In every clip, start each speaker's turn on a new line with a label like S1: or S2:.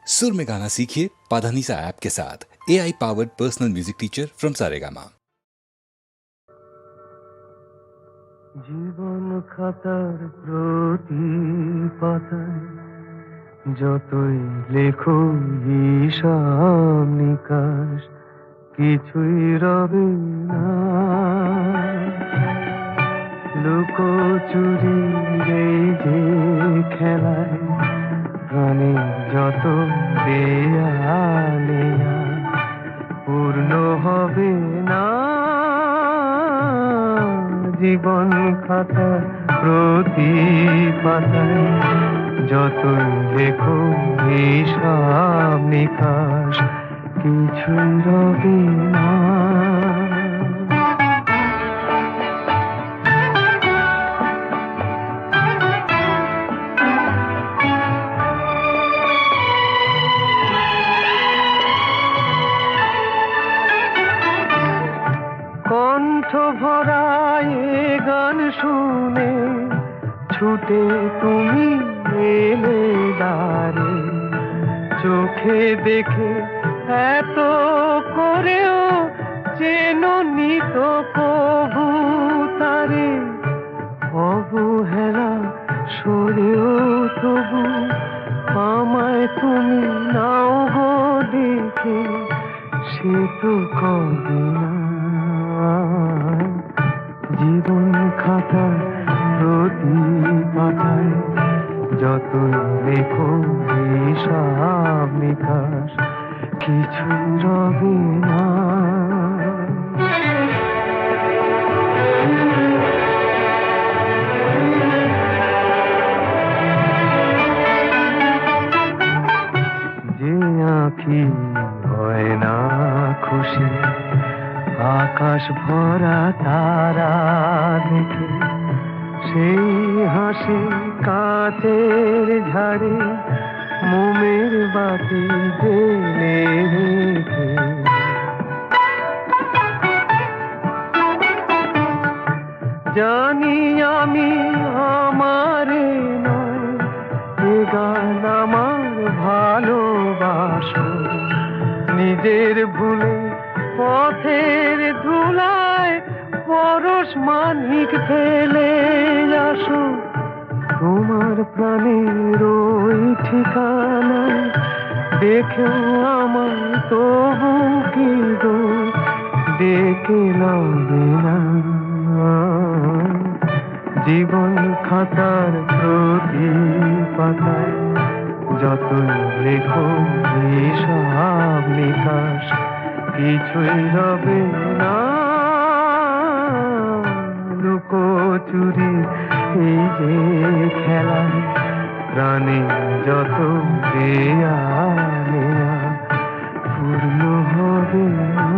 S1: सुर में गाना सीखिए पाधानीसा ऐप के साथ। AI powered personal music teacher from Saregama.
S2: জীবন খাতার প্রতি পাতায় যতই লেখো হিসাব নিকাশ কিছুই রবে না। লুকোচুরি এই যে খেলায় প্রাণের যত দেয়ালে পূর্ণ হবে না। জীবন খাতা প্রতি পাতায় যতই লেখো হিসাব নিকাশ কিছুই রবে না। কণ্ঠ ভরায় গান শুনে ছুটে তুমি এলে দ্বারে, চোখে দেখে এত করেও চেননি তো কবু তারে। অবহেলা সরেও তবু আমায় তুমি নাও গো দেখে, সে তো কবে না। জীবন খাতা প্রতি পাতায় যতই লেখো হিসাব নিকাশ কিছু রবে না। যে আঁখি হয় না খুশি আকাশ ভরা তারা দেখে, সেই হাসি কাচের ঝাড়ে মোমের বাতি জেলে রেখে। জানি আমি আমারে নয় এ গান আমার ভালোবাসো, নিজের ভুলে পথের ধুলায় পরশ মানিক ফেলে আসো। তোমার প্রাণের ওই ঠিকানায় দেখেও আমার তবু কি গো ডেকে লবে না। জীবন খাতার প্রতি পাতায় যতই লেখো হিসাব নিকাশ কিছুই রবে না। লুকোচুরি এই যে খেলায় প্রাণে যত দেয়ালে পূর্ণ হবে না।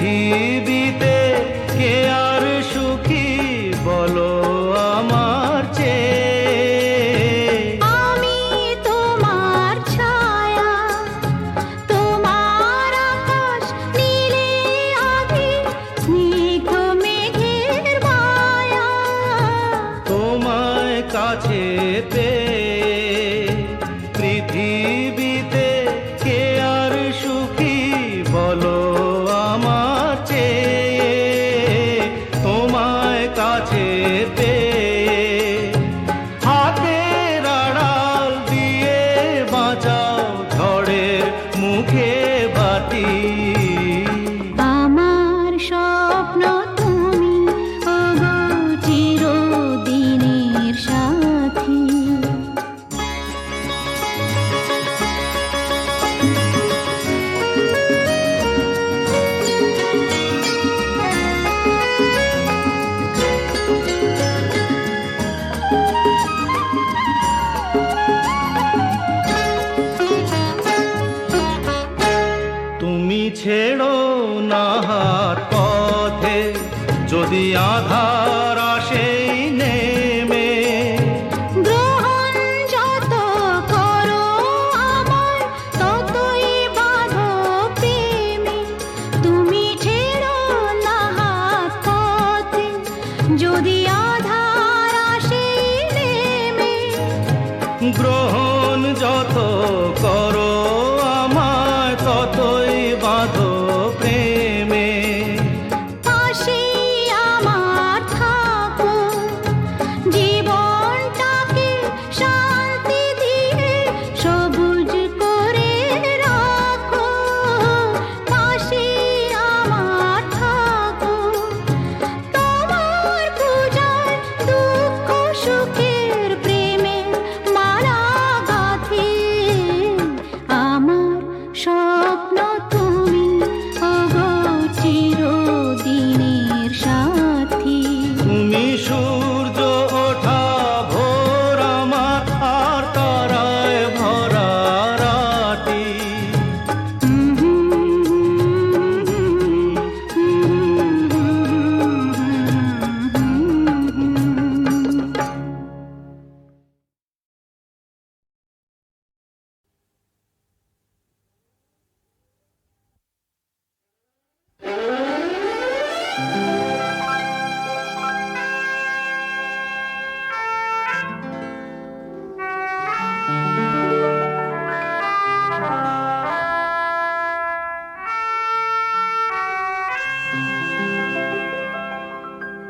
S2: পৃথিবীতে কে আর সুখী বলো আমার চেয়ে।
S3: আমি তোমার ছায়া, তোমার আকাশ নীলে আভি, স্নিগ্ধ মেঘের মায়া।
S2: তোমায় কাছে পেয়ে পৃথিবীতে কে আর সুখী বলো আমার চেয়ে। তোমায় কাছে পেয়ে হাতের আড়াল দিয়ে বাঁচাও ঝড়ের মুখে বাতি।
S3: আমার স্বপ্ন তুমি, ওগো চিরদিনের সাথী।
S2: তুমি ছেড়ো না হাত পথে যদি আধার আসেই নেমে।
S3: গ্রহণ যত করো আমার, ততই বাঁধো প্রেমে। তুমি ছেড়ো না হাত পথে যদি আধার আসে নেমে।
S2: গ্রহণ যত করো আমায় ততই বাঁধো প্রেমে।
S3: পাশে আমার থাকো, জীবনটাকে শান্তি দিয়ে সবুজ করে রাখো। পাশে আমার থাকো, তোমার পূজায় দুঃখ সুখের প্রেমে মালা গাঁথি। আমার স্বপ্ন তুমি, ওগো চিরদিনের সাথী।
S2: তুমি সূর্য ওঠা ভোর আমার আর তারায় ভরা রাতি।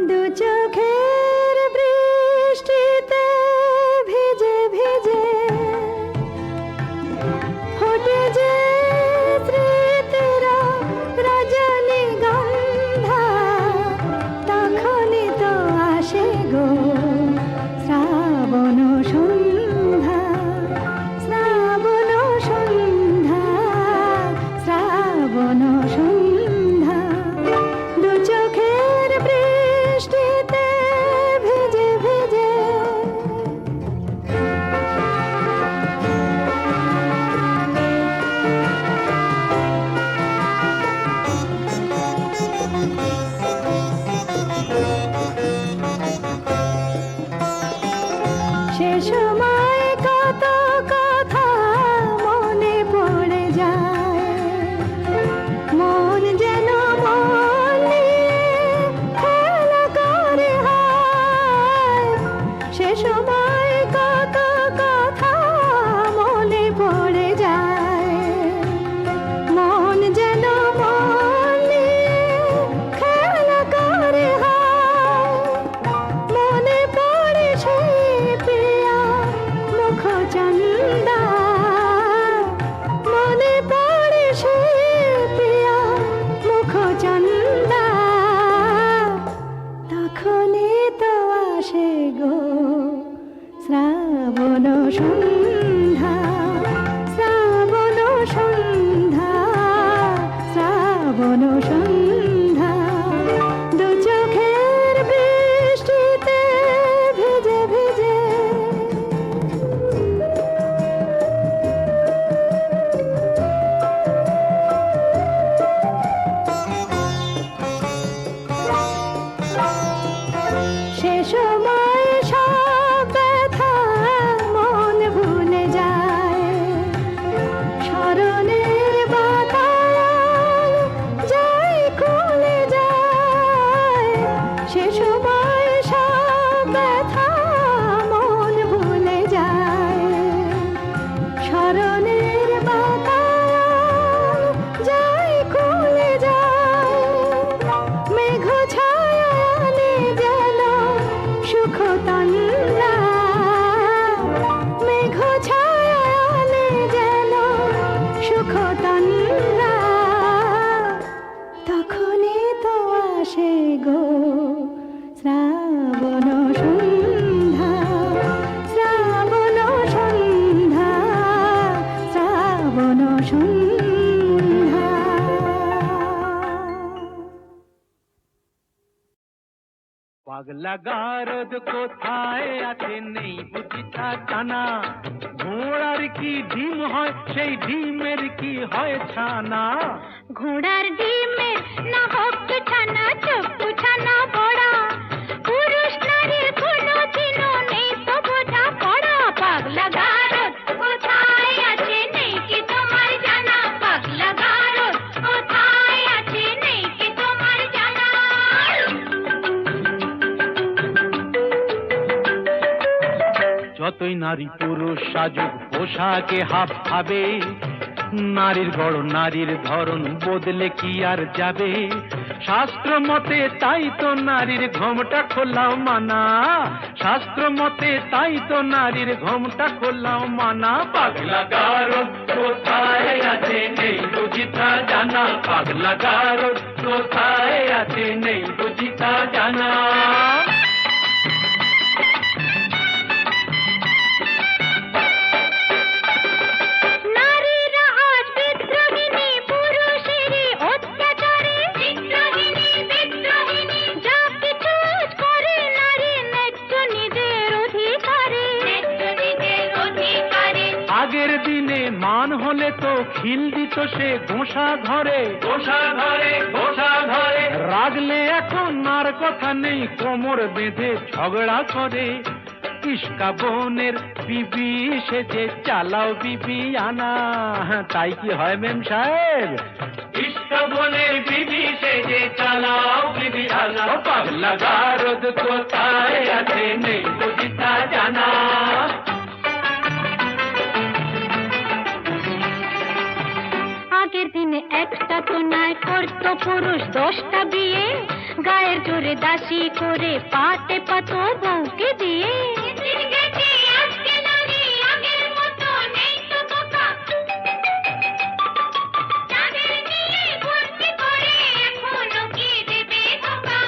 S3: দু চোখের বৃষ্টিতে ভিজে ভিজে ফোটে যে স্মৃতিরা রজনীগন্ধা।
S2: পাগলা গারদ কোথায় আছে নেই বুঝি তা জানা, ঘোড়ার কি ডিম হয় সেই ডিমের কি হয় ছানা।
S3: ঘোড়ার ডিমের না হোক ছানা চপ্পু ছানা বড়া, পুরুষ নারীর কোনো চিহ্ন নেই তো বোঝা পড়া। পাগলা গারদ কোথায় আছে নেই কি তোমার জানা, পাগলা গারদ কোথায় আছে নেই কি তোমার জানা।
S2: যতই নারী পুরুষ সাজুক পোশাকে হাব ভাবে, নারীর গড় নারীর ধরন বদলে কি আর যাবে। শাস্ত্র মতে তাই তো নারীর ঘোমটা খোলাও মানা, শাস্ত্র মতে তাই তো নারীর ঘোমটা খোলাও মানা। পাগলা গারদ কোথায় আছে নেই বুঝি তা জানা, পাগলা গারদ কোথায় আছে নেই বুঝি তা জানা।
S3: নারীরা আজ বিদ্রোহিণী, পুরুষেরই অত্যাচারে বিদ্রোহিণী বিদ্রোহিণী। যা কিছু করে নারী ন্যায্য নিজের অধিকারে, ন্যায্য নিজের অধিকারে।
S2: আগের দিনে মান হলে তো খিল দিত সে গোসা ঘরে, গোসা ঘরে গোসা ঘরে। রাগলে এখন আর কথা নেই, কোমর বেঁধে ঝগড়া করে। ইস্কা বোনের বিবি সেজে চালাও বিবি আনা, তাই কি হয় মেম সাহেব? ইস্কা বোনের বিবি সেজে চালাও বিবি আনা। পাগলা গারদ কোথায় আছে নেই বুঝি তা জানা।
S3: আগের দিনে একটা তো নয় করতো পুরুষ 10টা বিয়ে, গায়ের জোরে দাসী করে পাতে পাতো বউকে দিয়ে। আজকে নারী আগের মতো নেই তো কথা, তাদের নিয়ে ভর্তি করে এখনো কি দেবে ধোঁকা।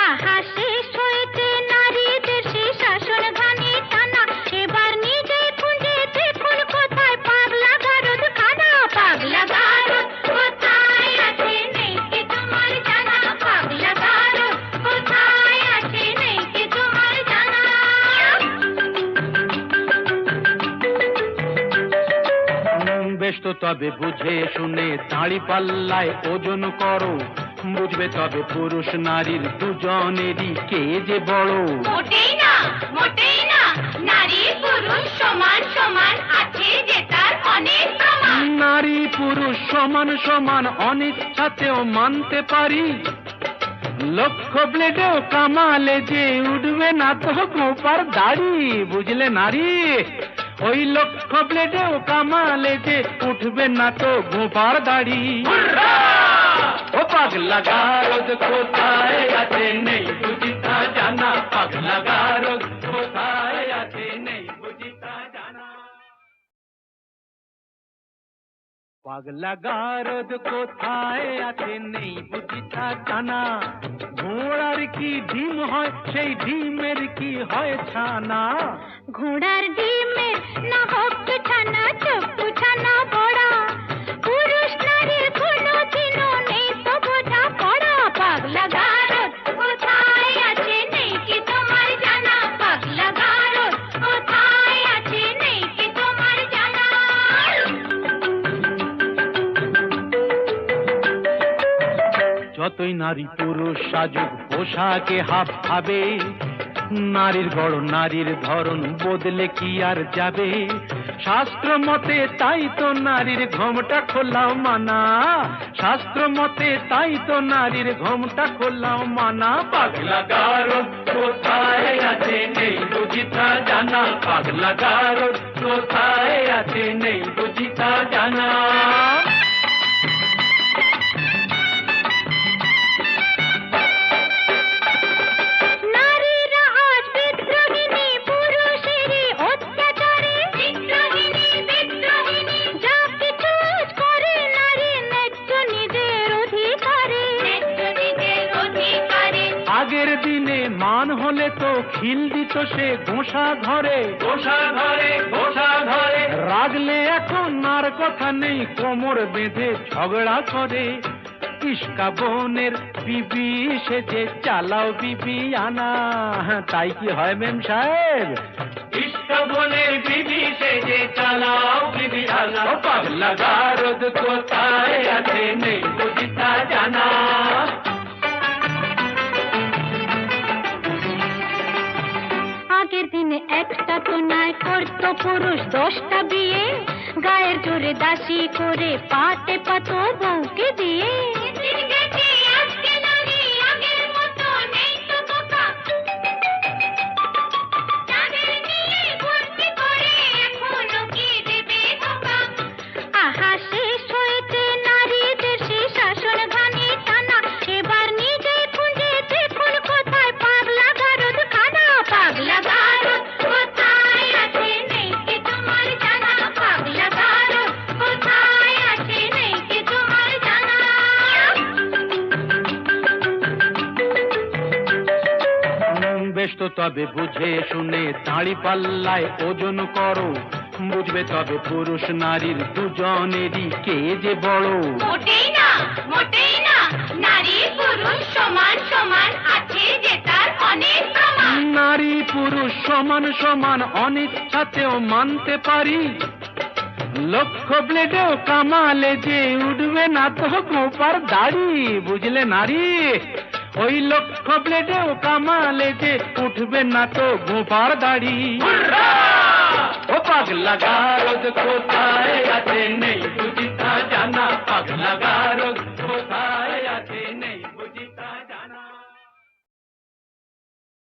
S3: আহা শেষ হয়েছে নারীদের সে শাসন ঘানি টানা, এবার নিজে খুঁজে দেখুন কোথায় পাগলা গারদ খানা। পাগলা গারদ কোথায় আছে নেই কি তোমার জানা, পাগলা গারদ কোথায় আছে নেই কি তোমার জানা।
S2: বেশ তো তবে বুঝে শুনে দাঁড়ি পাল্লায় ওজন করো, বুঝবে তবে পুরুষ নারীর দুজনেরই কে যে বড়।
S3: মোটেই না, মোটেই না, নারী পুরুষ সমান সমান, আছে যে তার অনেক প্রমাণ।
S2: নারী পুরুষ সমান সমান অনিচ্ছাতেও মানতে পারি, লক্ষ ব্লেডেও কামালে যে উঠবে না তো গোপার দাড়ি। বুঝলে নারী, ওই লক্ষ ব্লেডেও কামালে যে উঠবে না তো গোপার দাড়ি। ও পাগলা গারদ কোথায় আছে নেই বুঝি তা জানা, পাগলা গারদ কোথায় আছে নেই বুঝি তা জানা। পাগলা গারদ কোথায় আছে নেই বুঝি তা জানা, ঘোড়ার কি ডিম হয় সেই ডিমের কি হয় ছানা।
S3: ঘোড়ার ডিমের না হোক ছানা চপ্পু ছানা বড়া, পুরুষ নারীর কোনো চিহ্ন নেই তো বোঝা পড়া। পাগলা গারদ কোথায় আছে নেই কি তোমার জানা, পাগলা গারদ কোথায় আছে নেই কি তোমার জানা।
S2: যতই নারী পুরুষ সাজুক পোশাকে হাব ভাবে, নারীর গড় নারীর ধরন বদলে কি আর যাবে। শাস্ত্র মতে তাই তো নারীর ঘোমটা খোলাও মানা, শাস্ত্র মতে তাই তো নারীর ঘোমটা খোলাও মানা। পাগলা গারদ কোথায় আছে নেই বুঝি তা জানা, পাগলা গারদ কোথায় আছে নেই বুঝি তা জানা।
S3: নারীরা আজ বিদ্রোহিণী, পুরুষেরই অত্যাচারে বিদ্রোহিণী বিদ্রোহিণী। যা কিছু করে নারী ন্যায্য নিজের অধিকারে, ন্যায্য নিজের অধিকারে।
S2: আগের দিনে মান হলে তো খিল দিত সে গোসা ঘরে, গোসা ঘরে গোসা ঘরে। রাগলে এখন আর কথা নেই, কোমর বেঁধে ঝগড়া করে। ইস্কা বোনের বিবি সেজে চালাও বিবি আনা, তাই কি হয় মেম সাহেব? ইস্কা বোনের বিবি সেজে চালাও বিবি আনা, পাগলা গারদ কোথায় আছে নেই বুঝিতা জানা।
S3: আগের দিনে একটা তো নয় করতো পুরুষ 10টা বিয়ে, গায়ের জোরে দাসী করে পাটে পাতো বউকে দিয়ে। আজকে নারী আগের মতো নেই তো বোকা, যাদের নিয়ে ভর্তি করে এখনো কি দেবে ধোকা। আহা শেষ হয়েছে নারীদের সেই শাসন ঘানি টানা, এবার নিজে খুঁজে দেখুন কোথায় পাগলা গারদ খানা। পাগলা গারদ কোথায় আছে নেই কি তোমার জানা, পাগলা গারদ কোথায় আছে নেই কি তোমার জানা।
S2: বেশ তো তবে বুঝে শুনে দাঁড়ি পাল্লায় ওজন করো, বুঝবে তবে পুরুষ নারীর দুজনেরই কে যে বড়।
S3: মোটেই না, মোটেই না, নারী পুরুষ সমান সমান, আছে যে তার অনেক প্রমাণ।
S2: নারী পুরুষ সমান সমান অনিচ্ছাতেও মানতে পারি, লক্ষ ব্লেডেও কামালে যে উঠবে না তো গোপার দাড়ি, বুঝলে নারী? ওই লক্ষ ব্লেডেও কামালে যে উঠবে না তো গোপার দাড়ি। ও পাগলা গারদ কোথায় আছে নেই বুঝিতা জানা, পাগলা গারদ